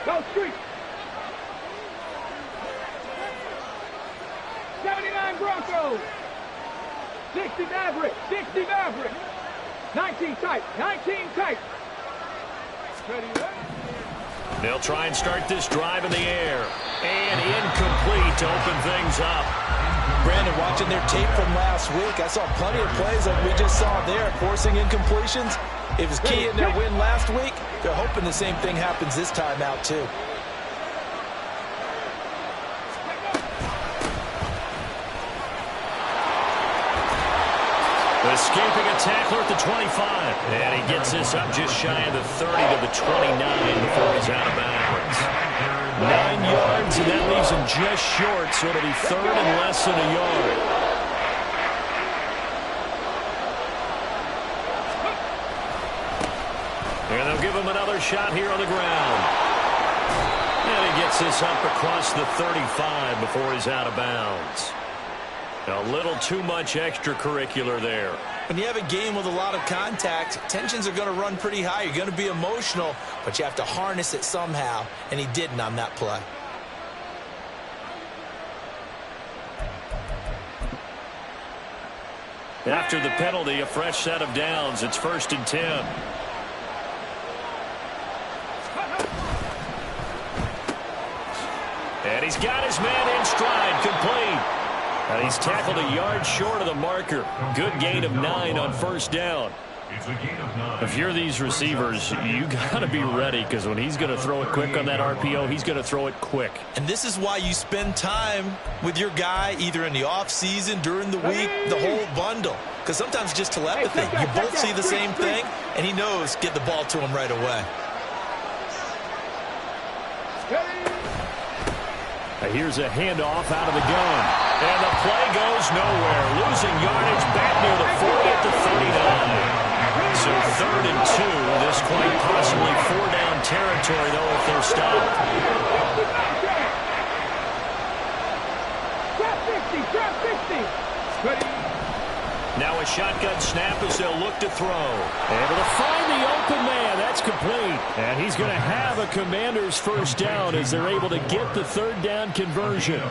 Go street. 79 Broncos. 60 Maverick. 60 Maverick. 19 tight. 19 tight. Ready, they'll try and start this drive in the air. And incomplete to open things up. Brandon, watching their tape from last week, I saw plenty of plays like we just saw there, forcing incompletions. It was key in their win last week. They're hoping the same thing happens this time out, too. Escaping a tackler at the 25. And he gets this up just shy of the 30 to the 29 before he's out of bounds. 9 yards, and that leaves him just short, so it'll be third and less than a yard. And they'll give him another shot here on the ground. And he gets this up across the 35 before he's out of bounds. A little too much extracurricular there. When you have a game with a lot of contact, tensions are going to run pretty high. You're going to be emotional, but you have to harness it somehow, and he didn't on that play. After the penalty, a fresh set of downs. It's 1st and 10. And he's got his man in stride, complete. And he's tackled a yard short of the marker. Good gain of 9 on 1st down. If you're these receivers, you got to be ready, because when he's going to throw it quick on that RPO, he's going to throw it quick. And this is why you spend time with your guy either in the offseason, during the week, the whole bundle. Because sometimes just telepathy. You both see the same thing, and he knows get the ball to him right away. Here's a handoff out of the gun. And the play goes nowhere. Losing yardage back near the 40 at the 39. So 3rd and 2. This quite possibly 4-down territory, though, if they're stopped. Trap 50. Ready. Now a shotgun snap as they'll look to throw. Able to find the open man. That's complete. And he's going to have a Commander's 1st down as they're able to get the 3rd down conversion.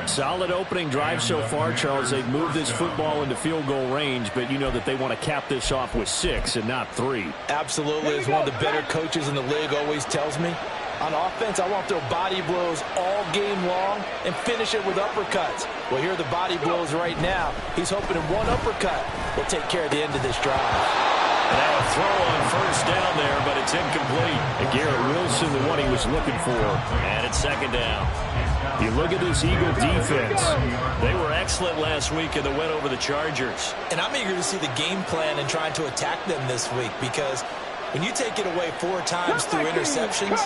Solid opening drive so far, Charles. They've moved this football into field goal range, but you know that they want to cap this off with 6 and not 3. Absolutely. As one of the better coaches in the league always tells me, on offense, I want to throw body blows all game long and finish it with uppercuts. Well, here are the body blows right now. He's hoping in one uppercut will take care of the end of this drive. Now a throw on 1st down there, but it's incomplete. And Garrett Wilson, the one he was looking for. And it's 2nd down. You look at this Eagle defense. They were excellent last week in the win over the Chargers. And I'm eager to see the game plan and trying to attack them this week, because when you take it away 4 times through interceptions,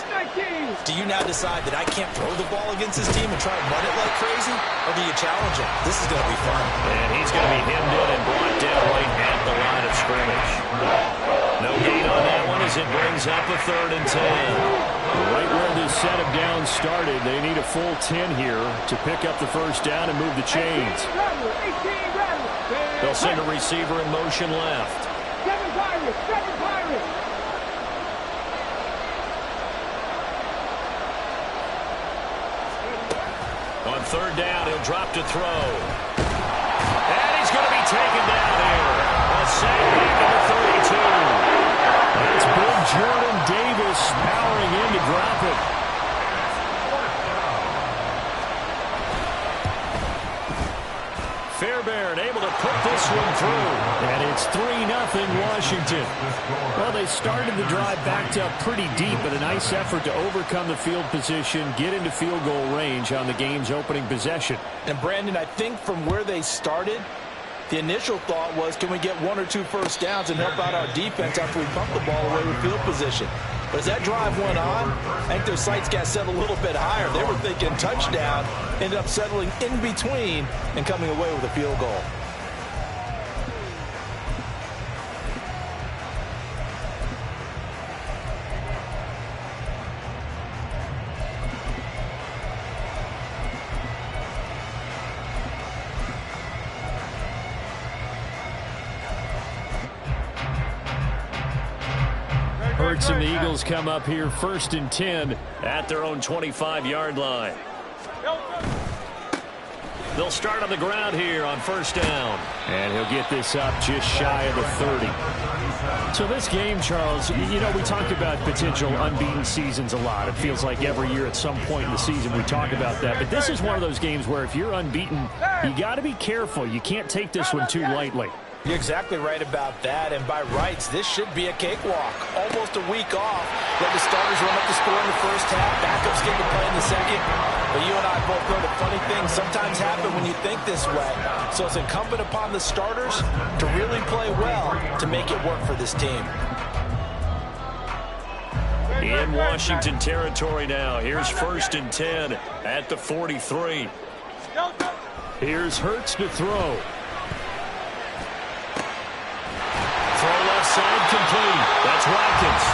do you now decide that I can't throw the ball against this team and try and run it like crazy? Or do you challenge him? This is going to be fun. And he's going to be hemmed in and brought down right at the line of scrimmage. No gain on that one as it brings up a 3rd and 10. Right where this set of downs started, they need a full 10 here to pick up the 1st down and move the chains. They'll send a receiver in motion left. 7 Pirates. 7 Pirates. On 3rd down, he'll drop to throw. And he's going to be taken down here. A sack back at the 32. That's big Jordan Davis powering in to drop it. Fairbairn able to put this one through. And it's 3-0 Washington. Well, they started the drive backed up pretty deep, but a nice effort to overcome the field position, get into field goal range on the game's opening possession. And, Brandon, I think from where they started, the initial thought was, can we get 1 or 2 first downs and help out our defense after we pump the ball away with field position? But as that drive went on, I think their sights got set a little bit higher. They were thinking touchdown, ended up settling in between and coming away with a field goal. Hurts and the Eagles come up here 1st and 10 at their own 25-yard line. They'll start on the ground here on 1st down. And he'll get this up just shy of the 30. So this game, Charles, you know, we talk about potential unbeaten seasons a lot. It feels like every year at some point in the season we talk about that. But this is one of those games where if you're unbeaten, you got to be careful. You can't take this one too lightly. You're exactly right about that, and by rights, this should be a cakewalk. Almost a week off. Let the starters run up the score in the first half, backups get to play in the second. But you and I both know the funny things sometimes happen when you think this way. So it's incumbent upon the starters to really play well to make it work for this team. In Washington territory now. Here's 1st and 10 at the 43. Here's Hurts to throw. Side complete. That's Watkins.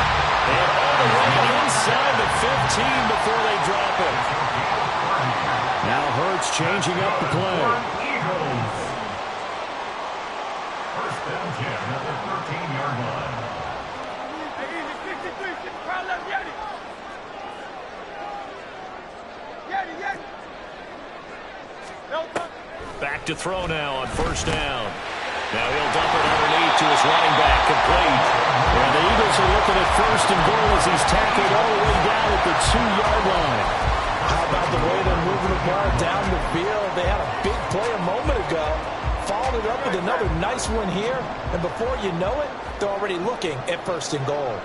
And all the way inside the 15 before they drop it. Now Hurts changing up the play. First down 10 at the 13-yard line. Back to throw now on 1st down. Now he'll dump it underneath to his running back, complete. And the Eagles are looking at 1st and goal as he's tackled all the way down at the 2-yard line. How about the way they're moving the ball down the field? They had a big play a moment ago. Followed it up with another nice one here. And before you know it, they're already looking at 1st and goal.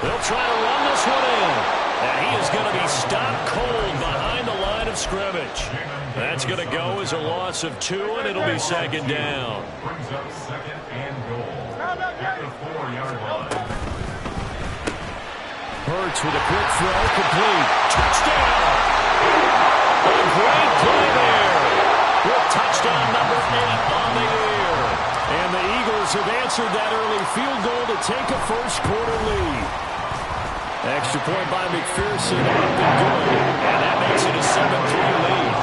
They'll try to run this one in. And he is going to be stopped cold behind the line of scrimmage. That's going to go as a loss of 2, and it'll be 2nd down. Brings up 2nd and goal at the 4-yard line. Hurts with a quick throw, complete. Touchdown! A great play there. With touchdown number 8 on the year. And the Eagles have answered that early field goal to take a first-quarter lead. Extra point by McPherson, up and good. And that makes it a 7-3 lead.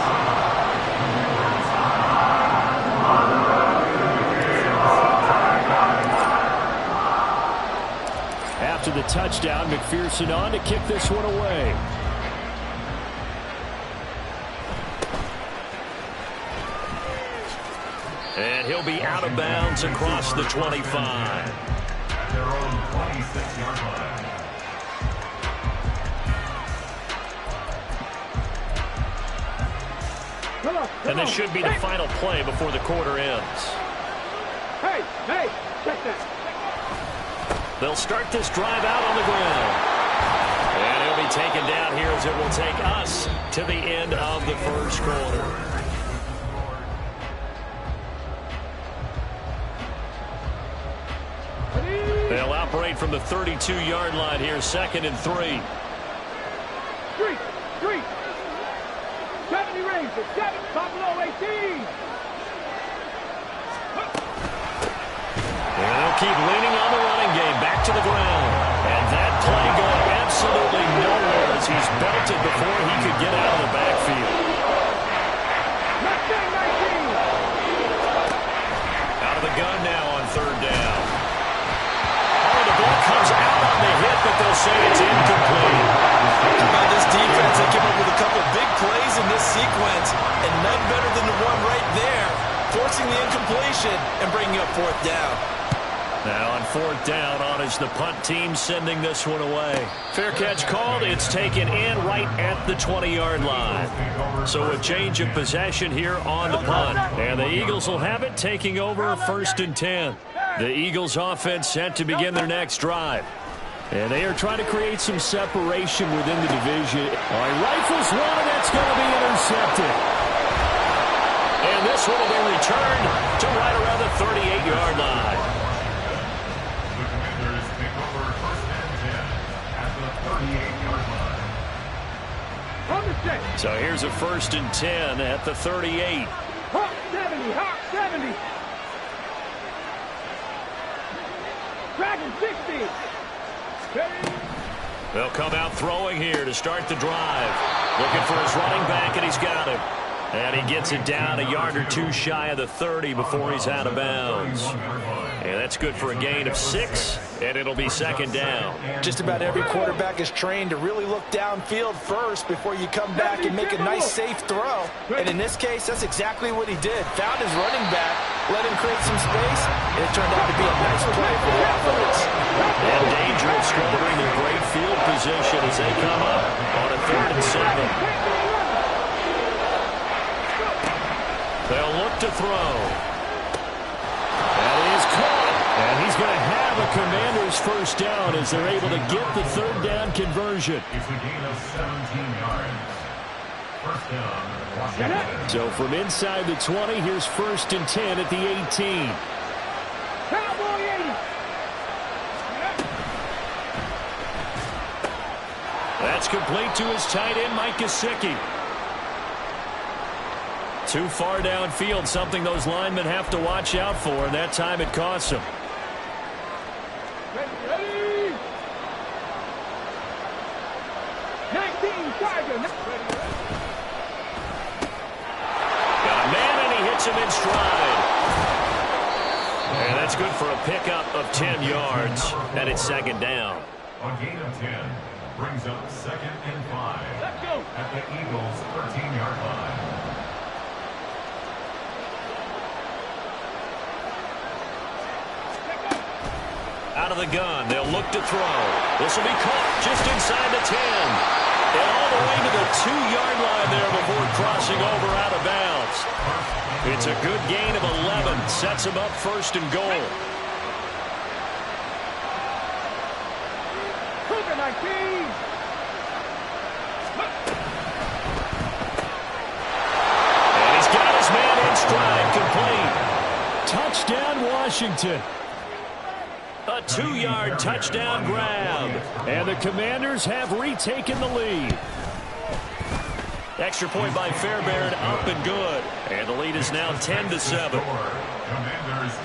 After the touchdown, McPherson on to kick this one away. And he'll be out of bounds across the 25. Their own 26-yard line. And this should be the final play before the quarter ends. Hey, check that. They'll start this drive out on the ground. And he'll be taken down here as it will take us to the end of the first quarter. They'll operate from the 32-yard line here, 2nd and 3. Street. 70 Rangers, 7, Buffalo 18. And they'll keep leaning on the running game, back to the ground. And that play going absolutely nowhere as he's belted before he could get out of the backfield. Out of the gun now on 3rd down. Oh, the ball comes out on the hit, but they'll say it's incomplete. How about this defense? They came up with a couple big plays in this sequence, and none better than the one right there, forcing the incompletion and bringing up 4th down. Now on 4th down, on is the punt team sending this one away. Fair catch called. It's taken in right at the 20-yard line. So a change of possession here on the punt. And the Eagles will have it, taking over 1st and 10. The Eagles offense set to begin their next drive. And they are trying to create some separation within the division. All right, rifles one, and that's going to be intercepted. And this one will be returned to right around the 38-yard line. The Commanders take over 1st and 10 at the 38-yard line. So here's a 1st and 10 at the 38. Hawk 70. Dragon 60. They'll come out throwing here to start the drive. Looking for his running back, and he's got him. And he gets it down a yard or two shy of the 30 before he's out of bounds. And that's good for a gain of 6, and it'll be second down. Just about every quarterback is trained to really look downfield first before you come back and make a nice, safe throw. And in this case, that's exactly what he did. Found his running back, let him create some space, and it turned out to be a nice play for the offense. And danger of squandering their great field position as they come up on a 3rd and 7. They'll look to throw. That is caught. And he's going to have a Commanders first down as they're able to get the 3rd down conversion. It's a gain of 17 yards. First down, Washington. So from inside the 20, here's 1st and 10 at the 18. Cowboy 80. That's complete to his tight end, Mike Gesicki. Too far downfield, something those linemen have to watch out for, and that time it costs them. Ready. 19 Tiger. Got a man, and he hits him in stride. And that's good for a pickup of 10 yards, and it's second down. A gain of 10 brings up 2nd and 5. Let's go. At the Eagles' 13-yard line. Out of the gun, they'll look to throw. This will be caught just inside the 10. And all the way to the 2-yard line there before crossing over out of bounds. It's a good gain of 11. Sets him up 1st and goal. Cougar 19. And he's got his man in stride, complete. Touchdown, Washington. A 2-yard touchdown grab. And the Commanders have retaken the lead. Extra point by Fairbairn, up and good. And the lead is now 10-7. Commanders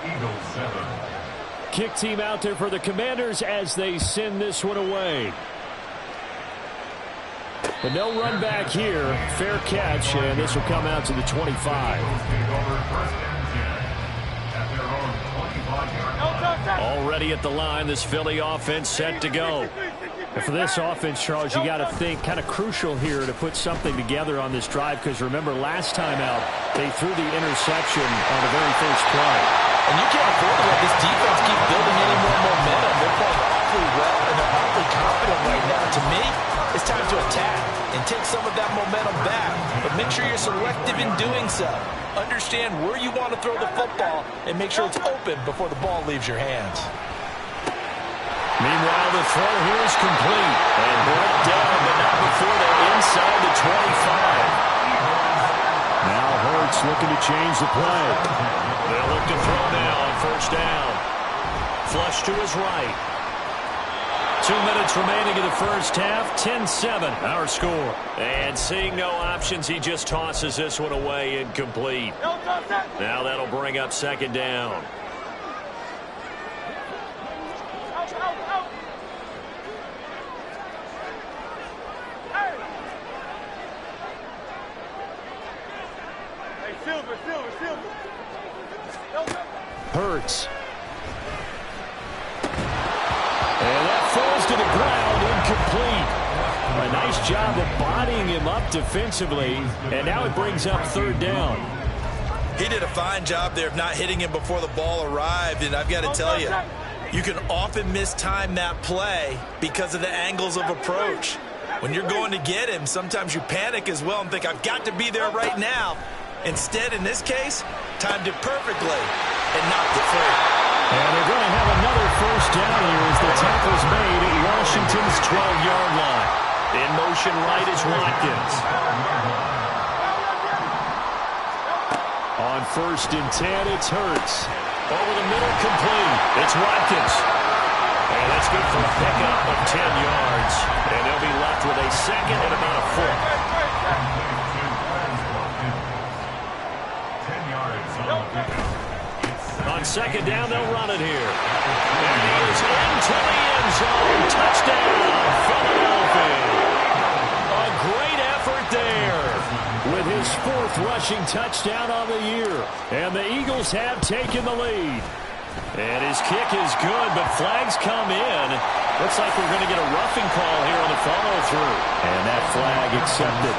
10, Eagles 7. Kick team out there for the Commanders as they send this one away. But no run back here. Fair catch, and this will come out to the 25. Already at the line, this Philly offense set to go. And for this offense, Charles, you got to think kind of crucial here to put something together on this drive, because remember last time out they threw the interception on the very first play. And you can't afford to let this defense keep building any more momentum. They're playing awfully well, and they're awfully confident right now. To me, it's time to attack and take some of that momentum back. But make sure you're selective in doing so. Understand where you want to throw the football and make sure it's open before the ball leaves your hands. Meanwhile, the throw here is complete. And brought down, but not before they're inside the 25. Now Hurts looking to change the play. They'll look to throw now on 1st down. Flush to his right. 2 minutes remaining in the first half. 10-7, our score. And seeing no options, he just tosses this one away, incomplete. Now that'll bring up 2nd down. Hurts. And that falls to the ground, incomplete. A nice job of bodying him up defensively, and now it brings up 3rd down. He did a fine job there of not hitting him before the ball arrived, and I've got to tell you, you can often mistime that play because of the angles of approach. When you're going to get him, sometimes you panic as well and think, I've got to be there right now. Instead, in this case, timed it perfectly and knocked it free. And they're going to have another first down here as the tackle's made at Washington's 12-yard line. In motion right is Watkins. On 1st and 10, it's Hurts. Over the middle, complete. It's Watkins. And that's good for a pickup of 10 yards. And they'll be left with a 2nd and about a 4th. On 2nd down, they'll run it here. And he is into the end zone. Touchdown, Philadelphia. A great effort there with his fourth rushing touchdown on the year. And the Eagles have taken the lead. And his kick is good, but flags come in. Looks like we're going to get a roughing call here on the follow-through. And that flag accepted.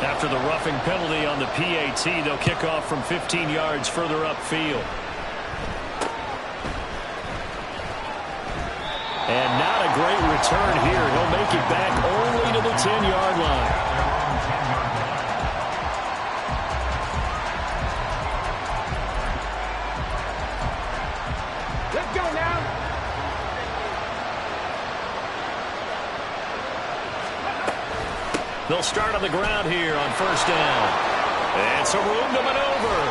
After the roughing penalty on the PAT, they'll kick off from 15 yards further upfield. And not a great return here. He'll make it back only to the 10-yard line. Let's go now. They'll start on the ground here on first down. And some room to maneuver.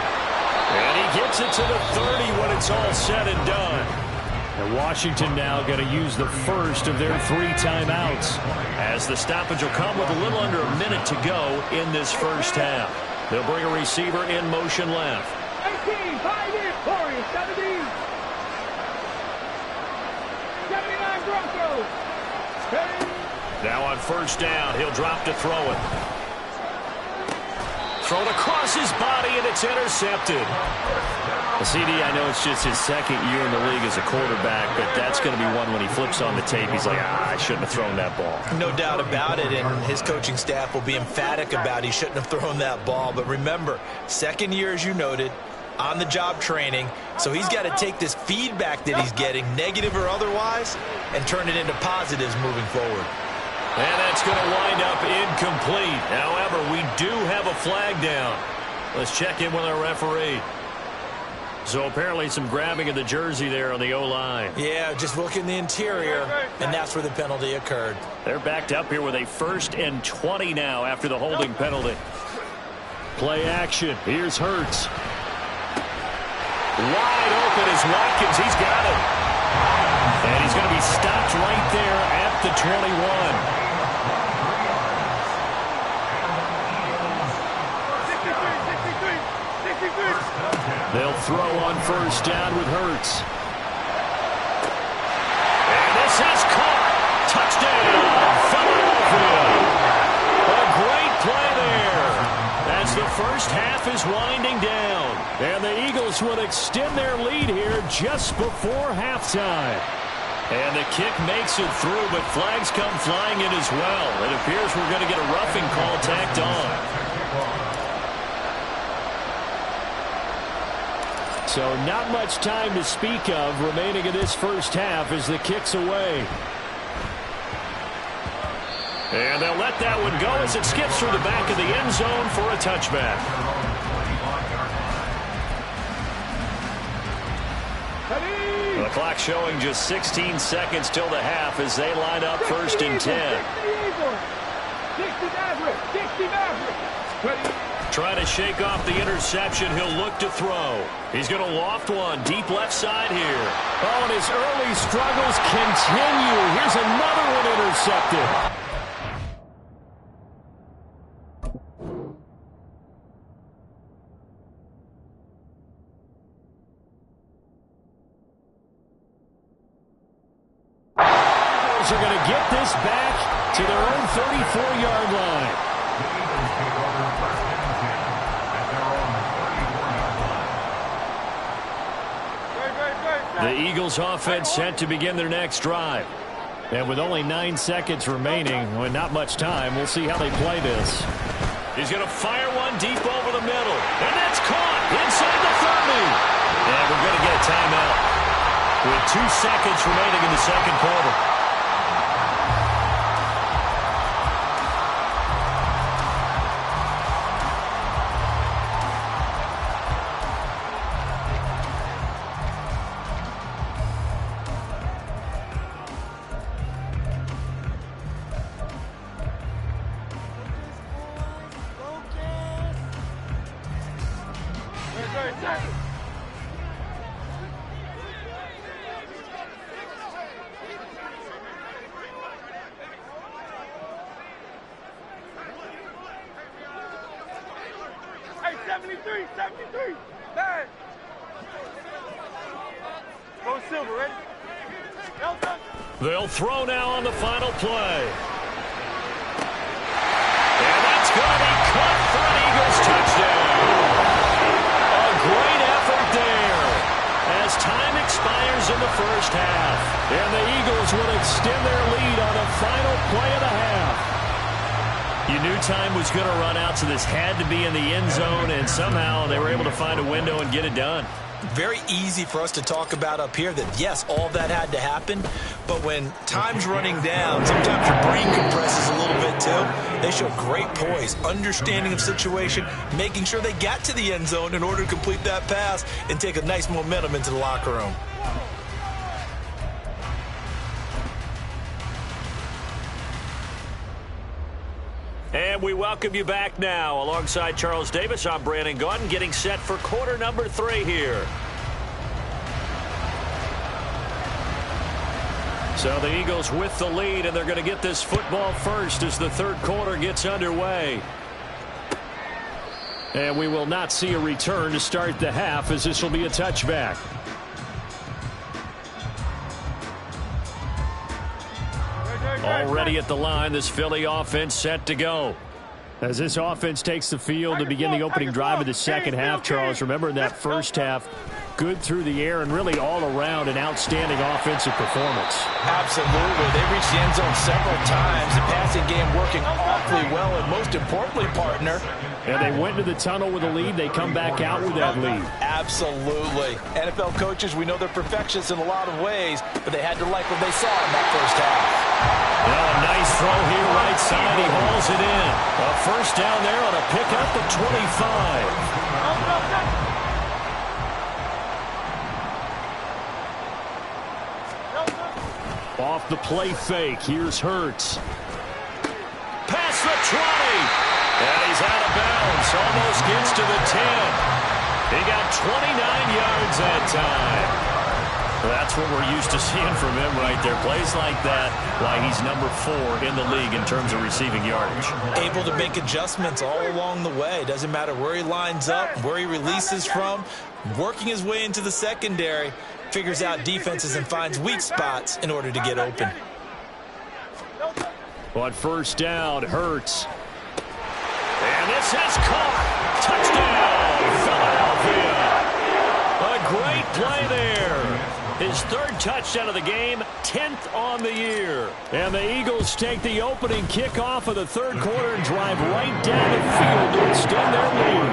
And he gets it to the 30 when it's all said and done. And Washington now going to use the first of their 3 timeouts, as the stoppage will come with a little under a minute to go in this first half. They'll bring a receiver in motion left. 18, 5 in, Warriors, 70. 79 Broncos. 30. Now on first down, he'll drop to throw it. Thrown across his body, and it's intercepted. The CD, I know it's just his second year in the league as a quarterback, but that's going to be one when he flips on the tape. He's like, I shouldn't have thrown that ball. No doubt about it, and his coaching staff will be emphatic about he shouldn't have thrown that ball. But remember, second year, as you noted, on-the-job training, so he's got to take this feedback that he's getting, negative or otherwise, and turn it into positives moving forward. And that's going to wind up incomplete. However, we do have a flag down. Let's check in with our referee. So apparently some grabbing of the jersey there on the O-line. Yeah, just look in the interior, and that's where the penalty occurred. They're backed up here with a 1st and 20 now after the holding penalty. Play action. Here's Hurts. Wide open is Watkins. He's got it. And he's going to be stopped right there at the 21. 63. They'll throw on first down with Hurts. And this is caught. Touchdown, Philadelphia. A great play there as the first half is winding down. And the Eagles will extend their lead here just before halftime. And the kick makes it through, but flags come flying in as well. It appears we're going to get a roughing call tacked on. So not much time to speak of remaining in this first half as the kick's away. And they'll let that one go as it skips through the back of the end zone for a touchback. The clock showing just 16 seconds till the half as they line up first and 10. Trying to shake off the interception. He'll look to throw. He's going to loft one deep left side here. Oh, and his early struggles continue. Here's another one intercepted. Eagles are going to get this back to their own 34-yard line. The Eagles offense set to begin their next drive. And with only 9 seconds remaining, with not much time, we'll see how they play this. He's going to fire one deep over the middle. And that's caught inside the 30. And we're going to get a timeout with 2 seconds remaining in the second quarter. They'll throw now on the final play. going to be caught for an Eagles touchdown. A great effort there as time expires in the first half. And the Eagles will extend their lead on the final play of the half. You knew time was going to run out, so this had to be in the end zone, and somehow they were able to find a window and get it done. Very easy for us to talk about up here that, yes, all that had to happen, but when time's running down, sometimes your brain compresses a little bit too. They show great poise, understanding of situation, making sure they got to the end zone in order to complete that pass and take a nice momentum into the locker room. And we welcome you back now. Alongside Charles Davis, I'm Brandon Gaudin, getting set for quarter number 3 here. So the Eagles with the lead, and they're going to get this football first as the third quarter gets underway. And we will not see a return to start the half, as this will be a touchback. Already at the line, this Philly offense set to go. As this offense takes the field to begin the opening drive of the second half, Charles, remember in that first half, good through the air and really all around an outstanding offensive performance. Absolutely. They reached the end zone several times. The passing game working awfully well, and most importantly, partner, and they went into the tunnel with a lead. They come back out with that lead. Absolutely. NFL coaches, we know they're perfectionists in a lot of ways, but they had to like what they saw in that first half. Well, a nice throw here right side. He hauls it in. A first down there on a pickup of 25. Off the play fake. Here's Hurts. Past the 20. And he's out of bounds. Almost gets to the 10. He got 29 yards that time. That's what we're used to seeing from him right there. Plays like that, why he's number 4 in the league in terms of receiving yardage. Able to make adjustments all along the way. Doesn't matter where he lines up, where he releases from. Working his way into the secondary. Figures out defenses and finds weak spots in order to get open. On first down, Hurts. And this is caught. Touchdown, Philadelphia. A great play there. His third touchdown of the game, 10th on the year. And the Eagles take the opening kickoff of the third quarter and drive right down the field to extend their lead.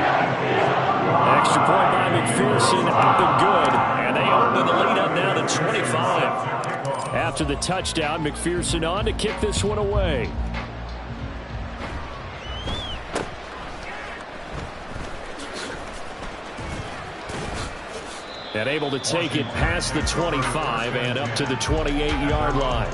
Extra point by McPherson, up and good. And they open the lead up now to 25. After the touchdown, McPherson on to kick this one away. And able to take it past the 25 and up to the 28-yard line.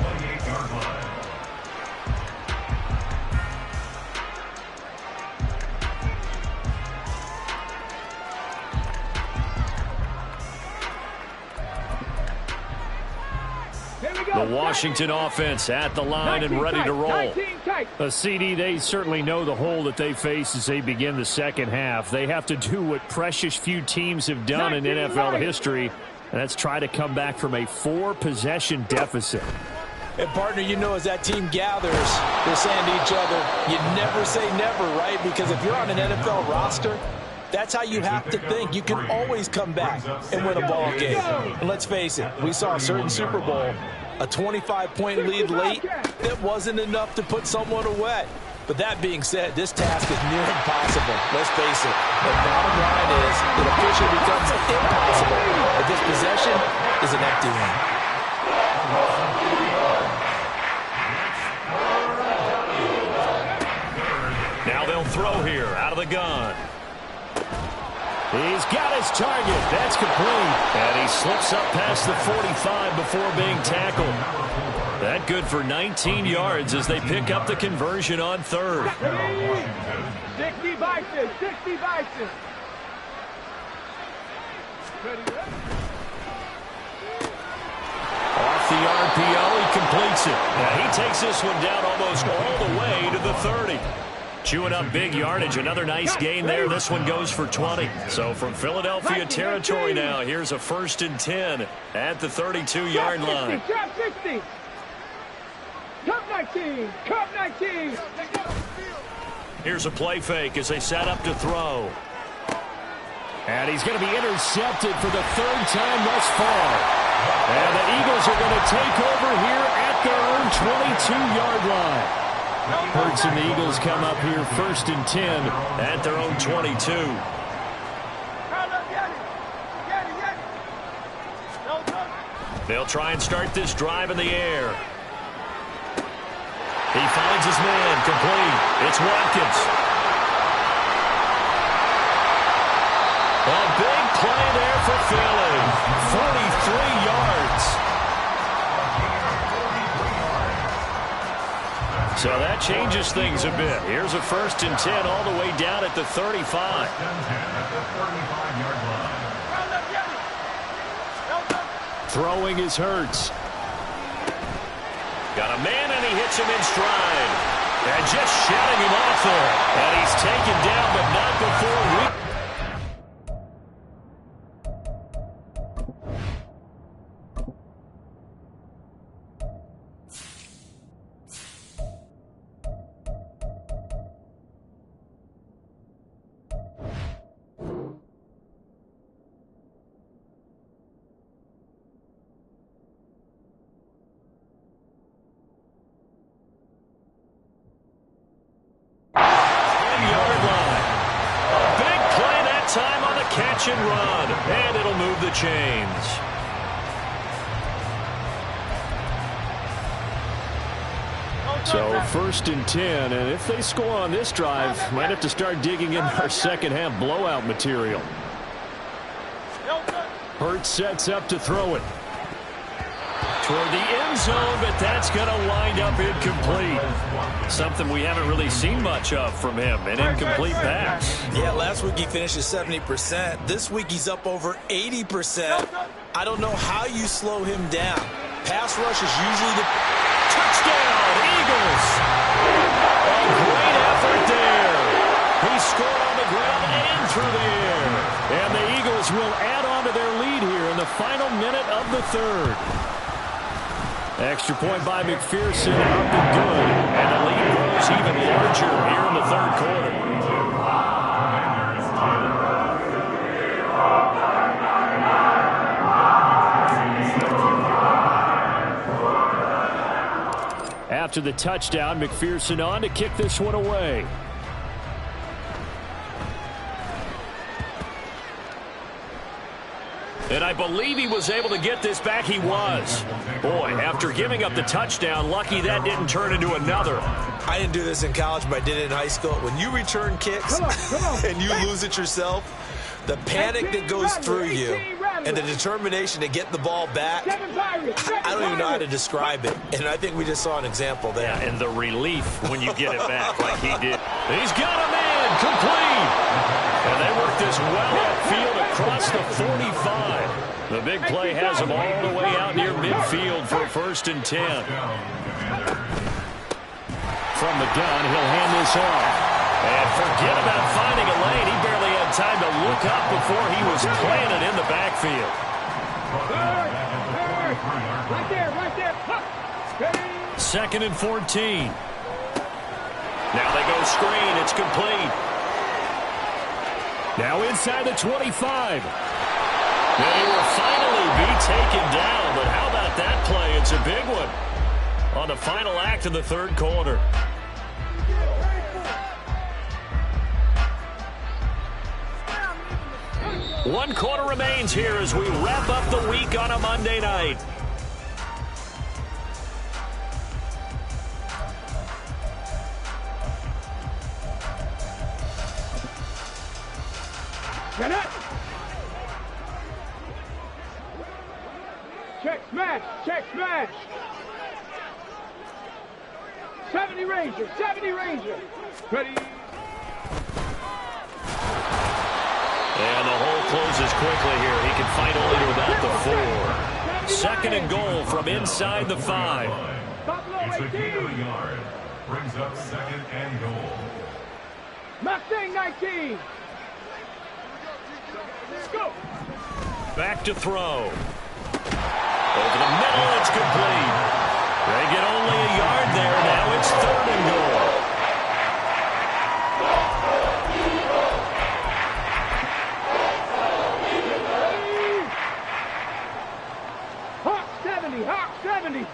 The Washington offense at the line and ready to roll. A CD, they certainly know the hole that they face as they begin the second half. They have to do what precious few teams have done in NFL history, and that's try to come back from a 4-possession deficit. And, partner, you know, as that team gathers, they're saying to each other, you never say never, right? Because if you're on an NFL roster, that's how you have to think. You can always come back and win a ball game. And let's face it, we saw a certain Super Bowl, a 25-point lead late, that wasn't enough to put someone away. But that being said, this task is near impossible. Let's face it. The bottom line is it officially becomes impossible if this possession is an empty one. Now they'll throw here out of the gun. He's got his target. That's complete. And he slips up past the 45 before being tackled. That good for 19 yards as they pick up the conversion on third. 60 Bison, 60 Bison. Off the RPO, he completes it. Now he takes this one down almost all the way to the 30. Chewing up big yardage. Another nice gain there. This one goes for 20. So from Philadelphia territory now, here's a 1st and 10 at the 32-yard line. Top 60. Top 19. Top 19. Here's a play fake as they set up to throw. And he's going to be intercepted for the third time thus far. And the Eagles are going to take over here at their own 22-yard line. Hurts and the Eagles come up here 1st and 10 at their own 22. They'll try and start this drive in the air. He finds his man, complete. It's Watkins. A big play there for Philly. 43 yards. So that changes things a bit. Here's a 1st and 10 all the way down at the 35. Throwing is Hurts. Got a man, and he hits him in stride. And just shutting him off there. And he's taken down, but not before we... catch and run, and it'll move the chains. So 1st and 10, and if they score on this drive, might have to start digging in our second half blowout material. Hurts sets up to throw it toward the end zone, but that's going to wind up incomplete. Something we haven't really seen much of from him, an incomplete pass. Yeah, last week he finished at 70%. This week he's up over 80%. I don't know how you slow him down. Pass rush is usually the... Touchdown, Eagles! A great effort there. He scored on the ground and through the air. And the Eagles will add on to their lead here in the final minute of the third. Extra point by McPherson, up and good. And the lead grows even larger here in the third quarter. After the touchdown, McPherson on to kick this one away. And I believe he was able to get this back. He was. Boy, after giving up the touchdown, lucky that didn't turn into another. I didn't do this in college, but I did it in high school. When you return kicks and you lose it yourself, the panic that goes through you and the determination to get the ball back, I don't even know how to describe it. And I think we just saw an example there. Yeah, and the relief when you get it back like he did. He's got a man, complete. And they work this well upfield across the 45. The big play has him all the way out near midfield for 1st and 10. From the gun, he'll hand this off. And forget about finding a lane. He barely had time to look up before he was planted in the backfield. Right there. 2nd and 14. Now they go screen. It's complete. Now inside the 25. They will finally be taken down. But how about that play? It's a big one on the final act of the third quarter. One quarter remains here as we wrap up the week on a Monday night. Get it. Check smash. Check smash. 70 Ranger. 70 Ranger. Ready. And the hole closes quickly here. He can fight only to about the 4. 2nd and goal from inside the 5. It's a gain of a yard. Brings up 2nd and goal. Mustang 19. Let's go. Back to throw. Over the middle, it's complete. They get only a yard there. Now it's 3rd and goal. 70, Hawk 70.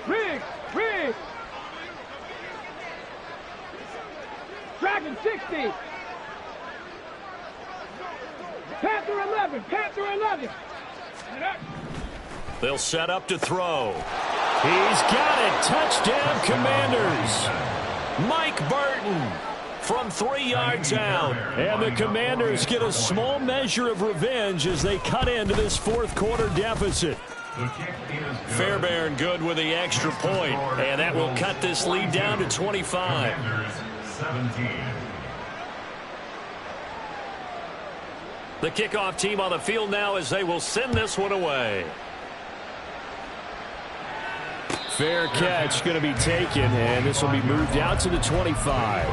Riggs, Riggs. Dragon 60. Panther 11, Panther 11. They'll set up to throw. He's got it. Touchdown, Commanders. Mike Burton from 3 yards out. And the Commanders get a small measure of revenge as they cut into this fourth quarter deficit. Fairbairn good with the extra point, and that will cut this lead down to 25. 17. The kickoff team on the field now as they will send this one away. Fair catch going to be taken, and this will be moved out to the 25.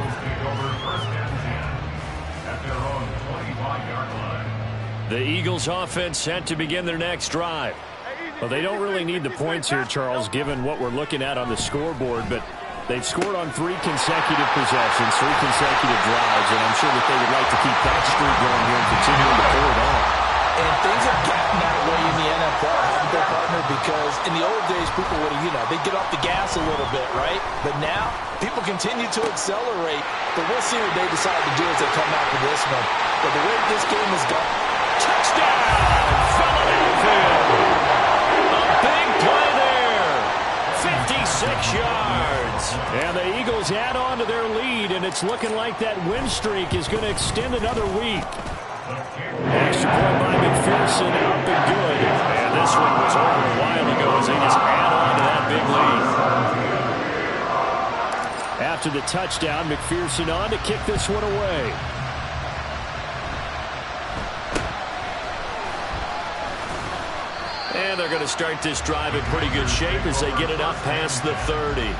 The Eagles offense set to begin their next drive. Well, they don't really need the points here, Charles, given what we're looking at on the scoreboard, but they've scored on 3 consecutive possessions, 3 consecutive drives, and I'm sure that they would like to keep that streak going here and continuing to pull it on. And things have gotten that way in the NFL, haven't they, partner? Because in the old days, people would have, they'd get off the gas a little bit, right? But now, people continue to accelerate. But we'll see what they decide to do as they come after this one. But the way this game has gone, touchdown! Philadelphia! A big play there! 56 yards! And the Eagles add on to their lead, and it's looking like that win streak is going to extend another week. Extra point by McPherson, up and good. And this one was over a while ago as they just add on to that big lead. After the touchdown, McPherson on to kick this one away. And they're going to start this drive in pretty good shape as they get it up past the 30.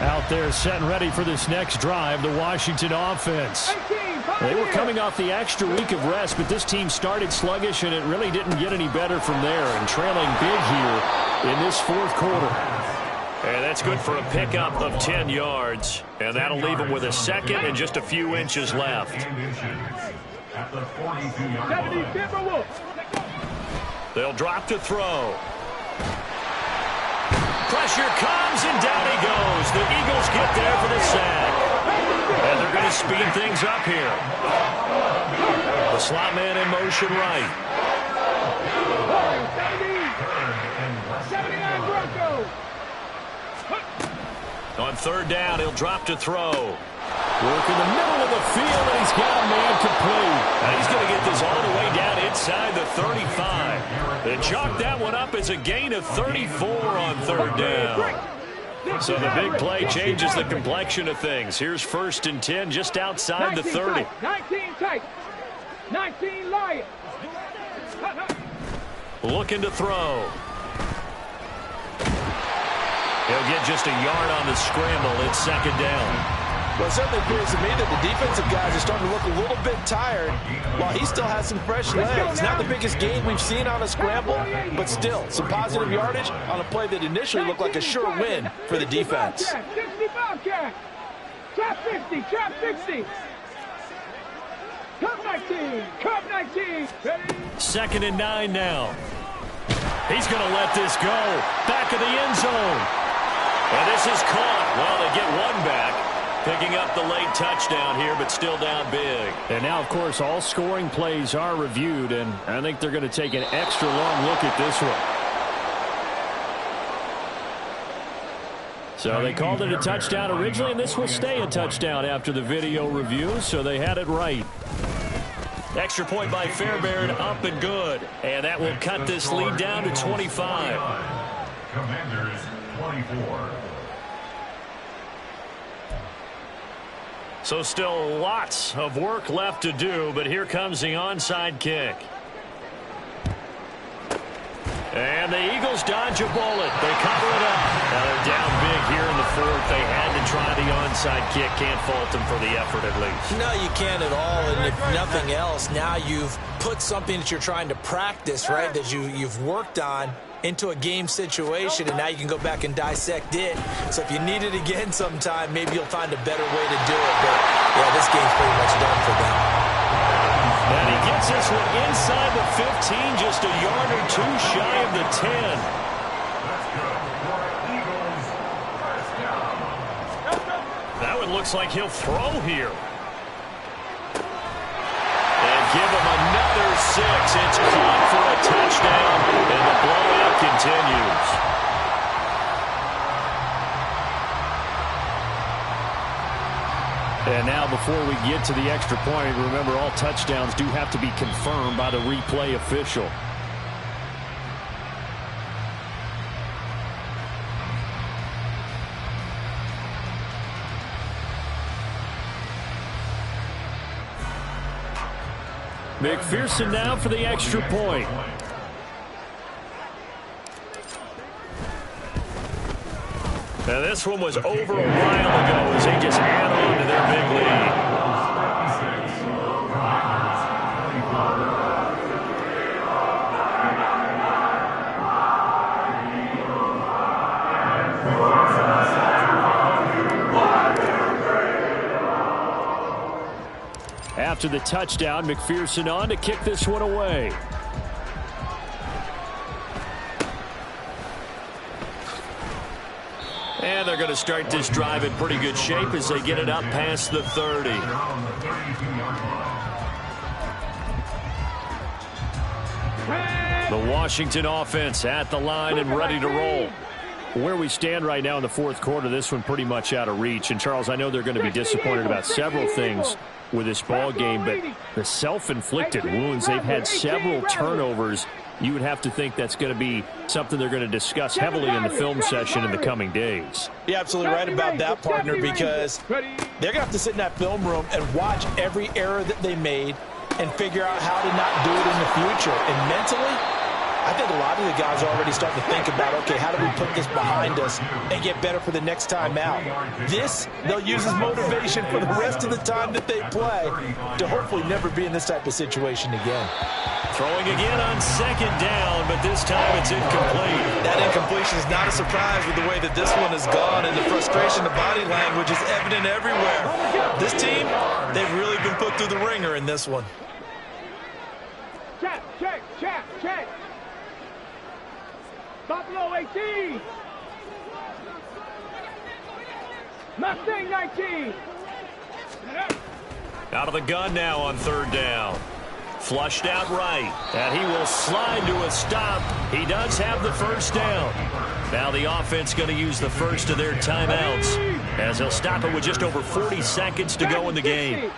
Out there set and ready for this next drive, the Washington offense. They were coming off the extra week of rest, but this team started sluggish, and it really didn't get any better from there, and trailing big here in this fourth quarter. And that's good for a pickup of 10 yards, and that'll leave them with a second and just a few inches left. They'll drop to throw. Pressure comes, and down he goes. The Eagles get there for the sack. And they're going to speed things up here. The slot man in motion right. 79 Broncos. On third down, he'll drop to throw. Work in the middle of the field, and he's got a man complete. And he's going to get this all the way down inside the 35. They chalk that one up as a gain of 34 on third down. So the big play changes the complexion of things. Here's 1st and 10 just outside the 30. 19 tight. 19 Lions. Looking to throw. He'll get just a yard on the scramble. It's 2nd down. Well, it certainly appears to me that the defensive guys are starting to look a little bit tired while he still has some fresh legs. Not the biggest gain we've seen on a scramble, but still some positive yardage on a play that initially looked like a sure win for the defense. 65 catch. Trap 50, trap 60. Cup 19, cup 19. 2nd and 9 now. He's going to let this go. Back of the end zone. And this is caught. Well, they get one back. Picking up the late touchdown here, but still down big. And now, of course, all scoring plays are reviewed, and I think they're going to take an extra long look at this one. So they called it a touchdown originally, and this will stay a touchdown after the video review, so they had it right. Extra point by Fairbairn, up and good. And that will cut this lead down to 25. Commanders 24. So still lots of work left to do, but here comes the onside kick. And the Eagles dodge a bullet. They cover it up. Now they're down big here in the 4th. They had to try the onside kick. Can't fault them for the effort at least. No, you can't at all. And if nothing else, now you've put something that you're trying to practice, right, that you've worked on into a game situation, and now you can go back and dissect it. So if you need it again sometime, maybe you'll find a better way to do it. But, yeah, this game's pretty much done for them. And he gets Gets this one inside the 15, just a yard or two shy of the 10. That one looks like he'll throw here. And give him another 6. It's caught for a touchdown, and the blowout continues. And now before we get to the extra point, remember all touchdowns do have to be confirmed by the replay official. McPherson now for the extra point. Now this one was over a while ago as they just add on to their big lead. After the touchdown, McPherson on to kick this one away. And they're going to start this drive in pretty good shape as they get it up past the 30. The Washington offense at the line and ready to roll. Where we stand right now in the fourth quarter, this one pretty much out of reach. And, Charles, I know they're going to be disappointed about several things with this ball game, but the self-inflicted wounds, they've had several turnovers. You would have to think that's going to be something they're going to discuss heavily in the film session in the coming days. You're absolutely right about that, partner, because they're going to have to sit in that film room and watch every error that they made and figure out how to not do it in the future. And mentally, I think a lot of the guys are already starting to think about, okay, how do we put this behind us and get better for the next time out? This, they'll use as motivation for the rest of the time that they play to hopefully never be in this type of situation again. Throwing again on second down, but this time it's incomplete. That incompletion is not a surprise with the way that this one has gone, and the frustration, the body language is evident everywhere. This team, they've really been put through the ringer in this one. Check, check, check, check. Buffalo 18. Mustang 19. Out of the gun now on third down. Flushed out right, and he will slide to a stop. He does have the first down. Now the offense going to use the first of their timeouts as they'll stop it with just over 40 seconds to go in the game.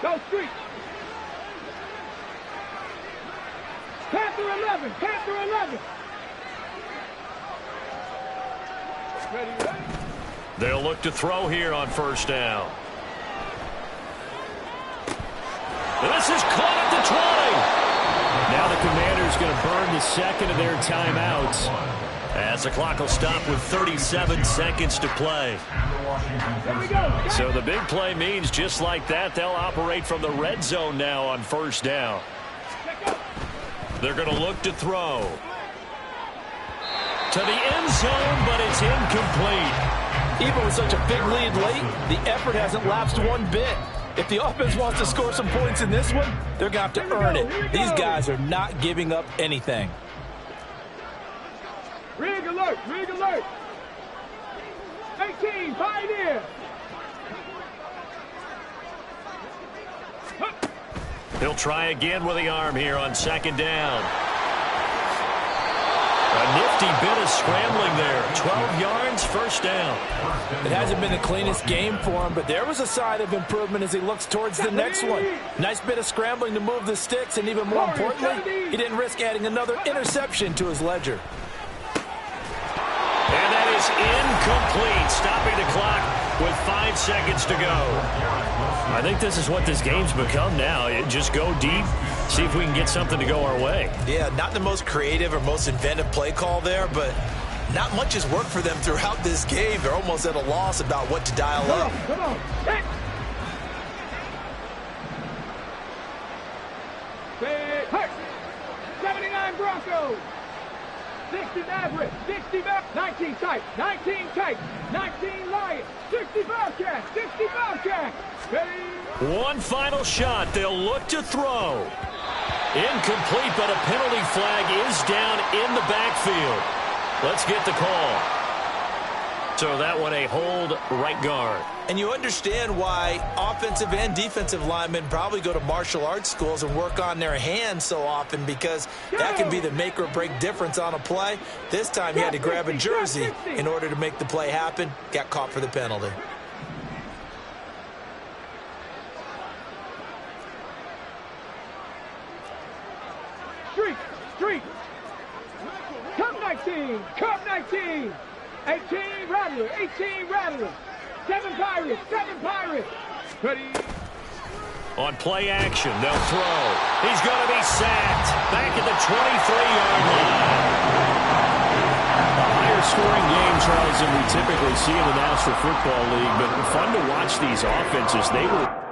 Go street. Panther 11. Panther 11. Ready, ready. They'll look to throw here on first down. This is caught at the 20. Now the Commanders going to burn the second of their timeouts as the clock will stop with 37 seconds to play. So the big play means just like that, they'll operate from the red zone now on first down. They're going to look to throw to the end zone, but it's incomplete. Even with such a big lead late, the effort hasn't lapsed one bit. If the offense wants to score some points in this one, they're going to have to earn it. These guys are not giving up anything. Rig alert, rig alert. 18, Pioneer. He'll try again with the arm here on second down. A nifty bit of scrambling there. 12 yards, first down. It hasn't been the cleanest game for him, but there was a sign of improvement as he looks towards the next one. Nice bit of scrambling to move the sticks, and even more importantly, he didn't risk adding another interception to his ledger. And that is incomplete, stopping the clock with 5 seconds to go. I think this is what this game's become now. Just go deep, see if we can get something to go our way. Yeah, not the most creative or most inventive play call there, but not much has worked for them throughout this game. They're almost at a loss about what to dial up. Come on. Hey. Hey. 79 Broncos. 60 Maverick, 60 Maverick, 19 tight, 19 tight, 19 Lion, 60 Bobcat, 60 Bobcat. Ready? One final shot. They'll look to throw. Incomplete, but a penalty flag is down in the backfield. Let's get the call. So that one a hold right guard. And you understand why offensive and defensive linemen probably go to martial arts schools and work on their hands so often, because that can be the make or break difference on a play. This time he had to grab a jersey in order to make the play happen. Got caught for the penalty. Street. Cup 19, Cup 19. 18 Rattlers, 18 Rattlers. 7 Pirates. Ready? On play action, they'll throw. He's going to be sacked. Back at the 23-yard line. A higher scoring game, Charles, than we typically see in the National Football League, but fun to watch these offenses. They were